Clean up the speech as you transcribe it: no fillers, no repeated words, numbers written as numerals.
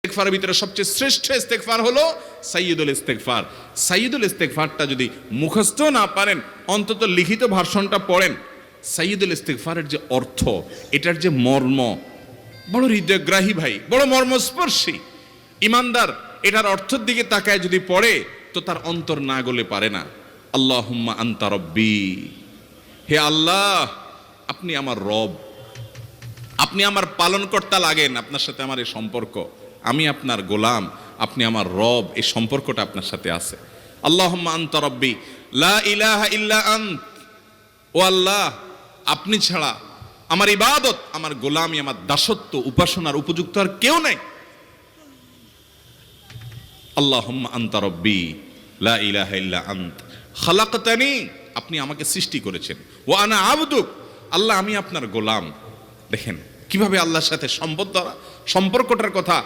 ইস্তেগফারের ভিতরে সবচেয়ে শ্রেষ্ঠ ইস্তেগফার হলো সাইয়্যিদুল ইস্তেগফার। সাইয়্যিদুল ইস্তেগফারটা যদি মুখস্থ না পারেন, অন্তত লিখিত ভার্সনটা পড়েন। সাইয়্যিদুল ইস্তেগফারের যে অর্থ, এটার যে মর্ম, বড় হৃদয়গ্রাহী ভাই, বড় মর্মস্পর্শী। ইমানদার এটার অর্থের দিকে তাকায় যদি পড়ে, তো তার অন্তর না গলে পারে না। আল্লাহুম্মা আনতা রব্বি, হে আল্লাহ আপনি আমার রব, আপনি আমার পালনকর্তা লাগেন। আপনার সাথে আমার এই সম্পর্ক, আমি আপনার গোলাম, আপনি আমার রব, এই সম্পর্কটা আপনার সাথে আছে। আল্লাহুম্মা আনতা রব্বি লা ইলাহা ইল্লা আন্ত, ও আল্লাহ আপনি ছাড়া আমার ইবাদত, আমার গোলামি, আমার দাসত্ব, উপাসনার উপযুক্ত আর কেউ নেই। আল্লাহুম্মা আনতা রব্বি লা ইলাহা ইল্লা আন্ত খালাকতানি, আপনি আমাকে সৃষ্টি করেছেন। ওয়া আনা আবদুক, আল্লাহ আমি আপনার গোলাম। দেখেন কিভাবে আল্লাহর সাথে সম্পর্কটার কথা